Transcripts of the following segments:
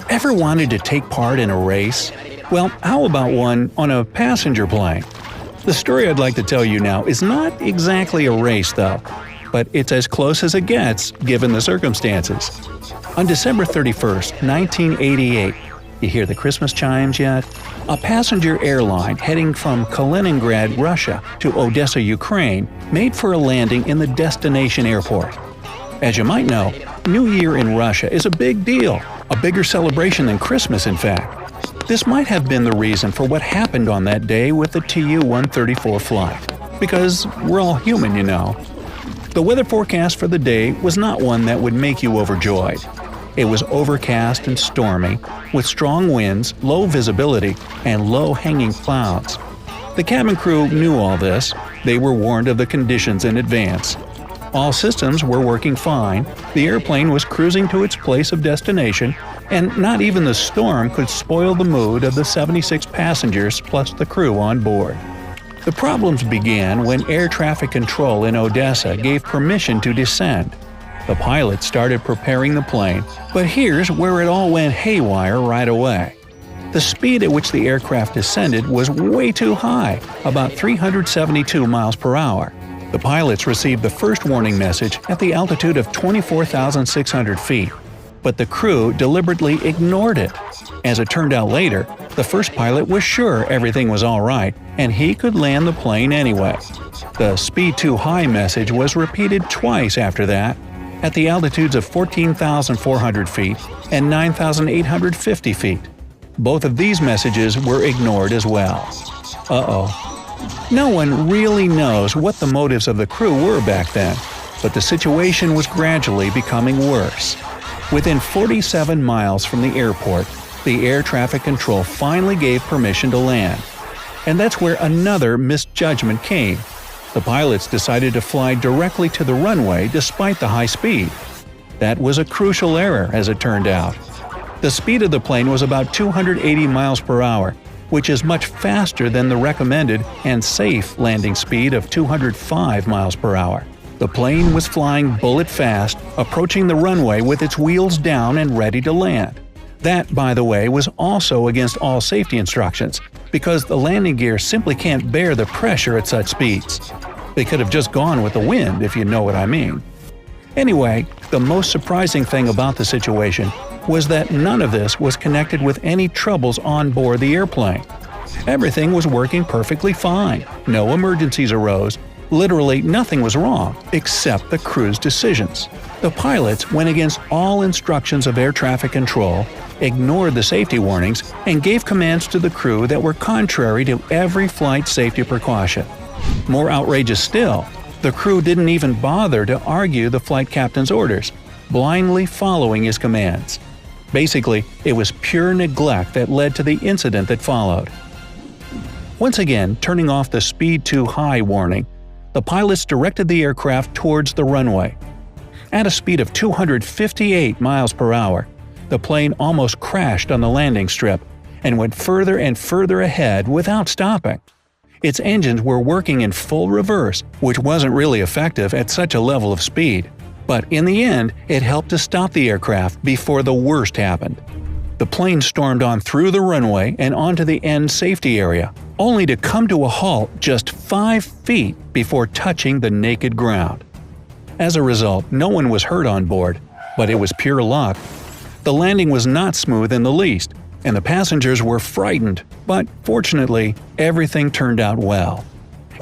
Ever wanted to take part in a race? Well, how about one on a passenger plane? The story I'd like to tell you now is not exactly a race though, but it's as close as it gets given the circumstances. On December 31st, 1988, you hear the Christmas chimes yet? A passenger airline heading from Kaliningrad, Russia to Odessa, Ukraine made for a landing in the destination airport. As you might know, New Year in Russia is a big deal, a bigger celebration than Christmas in fact. This might have been the reason for what happened on that day with the Tu-134 flight. Because we're all human, you know. The weather forecast for the day was not one that would make you overjoyed. It was overcast and stormy, with strong winds, low visibility, and low-hanging clouds. The cabin crew knew all this. They were warned of the conditions in advance. All systems were working fine, the airplane was cruising to its place of destination, and not even the storm could spoil the mood of the 76 passengers plus the crew on board. The problems began when air traffic control in Odessa gave permission to descend. The pilot started preparing the plane, but here's where it all went haywire right away. The speed at which the aircraft descended was way too high, about 372 miles per hour. The pilots received the first warning message at the altitude of 24,600 feet, but the crew deliberately ignored it. As it turned out later, the first pilot was sure everything was all right and he could land the plane anyway. The speed too high message was repeated twice after that, at the altitudes of 14,400 feet and 9,850 feet. Both of these messages were ignored as well. Uh-oh. No one really knows what the motives of the crew were back then, but the situation was gradually becoming worse. Within 47 miles from the airport, the air traffic control finally gave permission to land. And that's where another misjudgment came. The pilots decided to fly directly to the runway despite the high speed. That was a crucial error, as it turned out. The speed of the plane was about 280 miles per hour, which is much faster than the recommended and safe landing speed of 205 miles per hour. The plane was flying bullet fast, approaching the runway with its wheels down and ready to land. That, by the way, was also against all safety instructions, because the landing gear simply can't bear the pressure at such speeds. They could have just gone with the wind, if you know what I mean. Anyway, the most surprising thing about the situation was that none of this was connected with any troubles on board the airplane. Everything was working perfectly fine, no emergencies arose, literally nothing was wrong except the crew's decisions. The pilots went against all instructions of air traffic control, ignored the safety warnings, and gave commands to the crew that were contrary to every flight safety precaution. More outrageous still, the crew didn't even bother to argue the flight captain's orders, blindly following his commands. Basically, it was pure neglect that led to the incident that followed. Once again, turning off the speed too high warning, the pilots directed the aircraft towards the runway. At a speed of 258 miles per hour, the plane almost crashed on the landing strip and went further and further ahead without stopping. Its engines were working in full reverse, which wasn't really effective at such a level of speed. But in the end, it helped to stop the aircraft before the worst happened. The plane stormed on through the runway and onto the end safety area, only to come to a halt just 5 feet before touching the naked ground. As a result, no one was hurt on board, but it was pure luck. The landing was not smooth in the least, and the passengers were frightened, but fortunately, everything turned out well.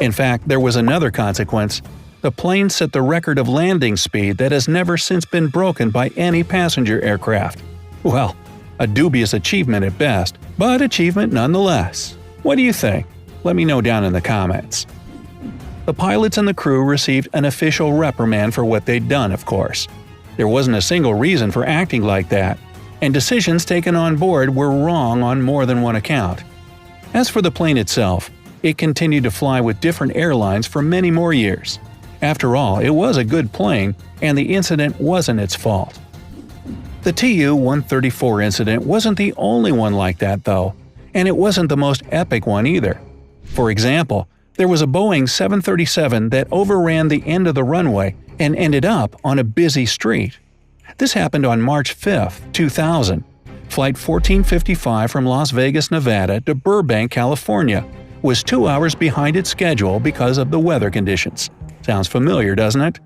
In fact, there was another consequence. The plane set the record of landing speed that has never since been broken by any passenger aircraft. Well, a dubious achievement at best, but achievement nonetheless. What do you think? Let me know down in the comments. The pilots and the crew received an official reprimand for what they'd done, of course. There wasn't a single reason for acting like that, and decisions taken on board were wrong on more than one account. As for the plane itself, it continued to fly with different airlines for many more years. After all, it was a good plane, and the incident wasn't its fault. The Tu-134 incident wasn't the only one like that, though, and it wasn't the most epic one either. For example, There was a Boeing 737 that overran the end of the runway and ended up on a busy street. This happened on March 5, 2000. Flight 1455 from Las Vegas, Nevada to Burbank, California was 2 hours behind its schedule because of the weather conditions. Sounds familiar, doesn't it?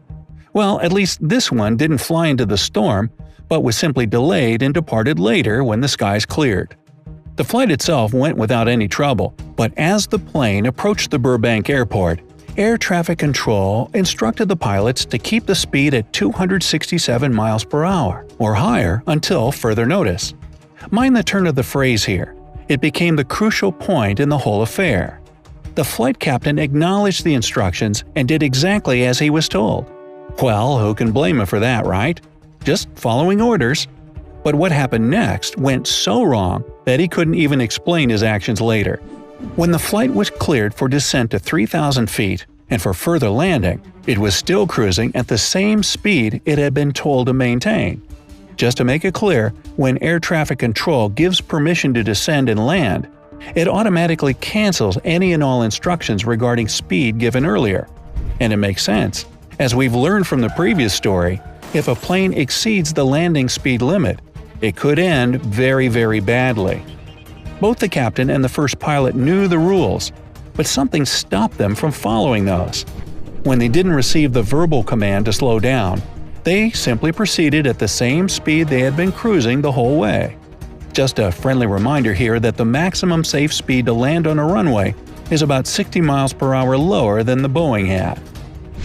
Well, at least this one didn't fly into the storm, but was simply delayed and departed later when the skies cleared. The flight itself went without any trouble, but as the plane approached the Burbank airport, air traffic control instructed the pilots to keep the speed at 267 miles per hour or higher until further notice. Mind the turn of the phrase here. It became the crucial point in the whole affair. The flight captain acknowledged the instructions and did exactly as he was told. Well, who can blame him for that, right? Just following orders. But what happened next went so wrong that he couldn't even explain his actions later. When the flight was cleared for descent to 3,000 feet and for further landing, it was still cruising at the same speed it had been told to maintain. Just to make it clear, when air traffic control gives permission to descend and land, it automatically cancels any and all instructions regarding speed given earlier. And it makes sense. As we've learned from the previous story, if a plane exceeds the landing speed limit, it could end very, very badly. Both the captain and the first pilot knew the rules, but something stopped them from following those. When they didn't receive the verbal command to slow down, they simply proceeded at the same speed they had been cruising the whole way. Just a friendly reminder here that the maximum safe speed to land on a runway is about 60 miles per hour lower than the Boeing had.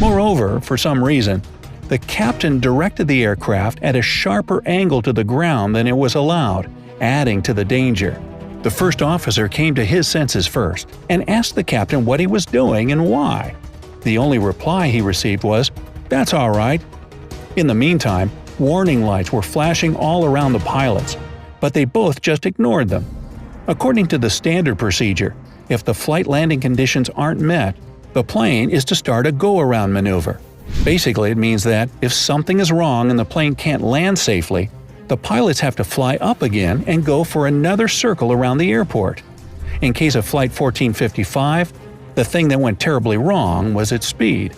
Moreover, for some reason, the captain directed the aircraft at a sharper angle to the ground than it was allowed, adding to the danger. The first officer came to his senses first and asked the captain what he was doing and why. The only reply he received was, "That's all right." In the meantime, warning lights were flashing all around the pilots, but they both just ignored them. According to the standard procedure, if the flight landing conditions aren't met, the plane is to start a go-around maneuver. Basically, it means that if something is wrong and the plane can't land safely, the pilots have to fly up again and go for another circle around the airport. In case of Flight 1455, the thing that went terribly wrong was its speed.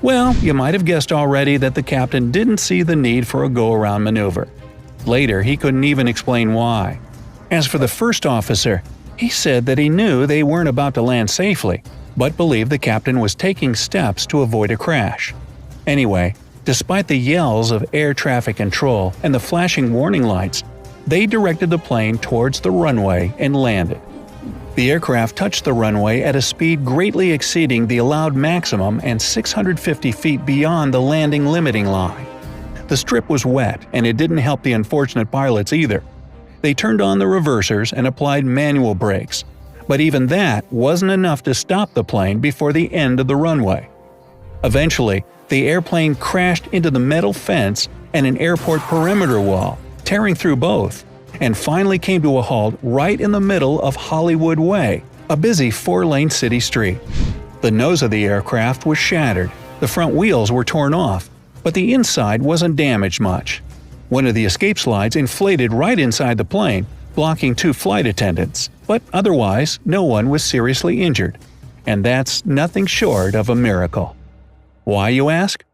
Well, you might have guessed already that the captain didn't see the need for a go-around maneuver. Later, he couldn't even explain why. As for the first officer, he said that he knew they weren't about to land safely, but believed the captain was taking steps to avoid a crash. Anyway, despite the yells of air traffic control and the flashing warning lights, they directed the plane towards the runway and landed. The aircraft touched the runway at a speed greatly exceeding the allowed maximum and 650 feet beyond the landing limiting line. The strip was wet, and it didn't help the unfortunate pilots either. They turned on the reversers and applied manual brakes, but even that wasn't enough to stop the plane before the end of the runway. Eventually, the airplane crashed into the metal fence and an airport perimeter wall, tearing through both, and finally came to a halt right in the middle of Hollywood Way, a busy 4-lane city street. The nose of the aircraft was shattered, the front wheels were torn off, but the inside wasn't damaged much. One of the escape slides inflated right inside the plane, blocking 2 flight attendants, but otherwise no one was seriously injured. And that's nothing short of a miracle. Why, you ask?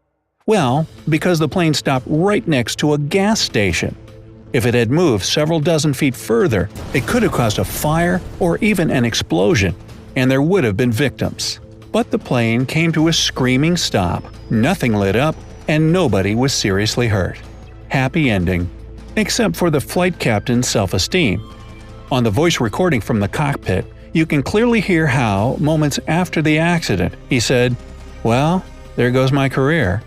Well, because the plane stopped right next to a gas station. If it had moved several dozen feet further, it could have caused a fire or even an explosion, and there would have been victims. But the plane came to a screaming stop, nothing lit up, and nobody was seriously hurt. Happy ending. Except for the flight captain's self-esteem. On the voice recording from the cockpit, you can clearly hear how, moments after the accident, he said, "Well, there goes my career.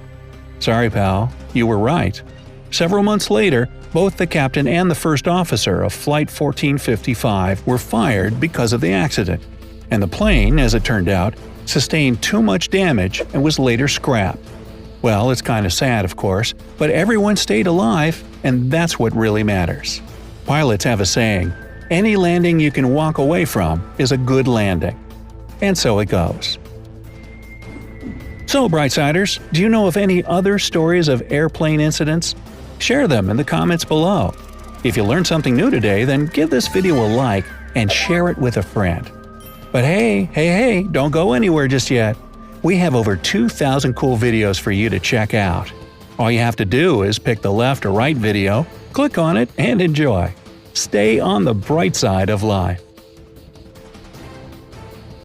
Sorry, pal, you were right." Several months later, both the captain and the first officer of Flight 1455 were fired because of the accident, and the plane, as it turned out, sustained too much damage and was later scrapped. Well, it's kind of sad, of course, but everyone stayed alive, and that's what really matters. Pilots have a saying, "Any landing you can walk away from is a good landing." And so it goes. So, Brightsiders, do you know of any other stories of airplane incidents? Share them in the comments below. If you learned something new today, then give this video a like and share it with a friend. But hey, don't go anywhere just yet. We have over 2,000 cool videos for you to check out. All you have to do is pick the left or right video, click on it, and enjoy. Stay on the bright side of life.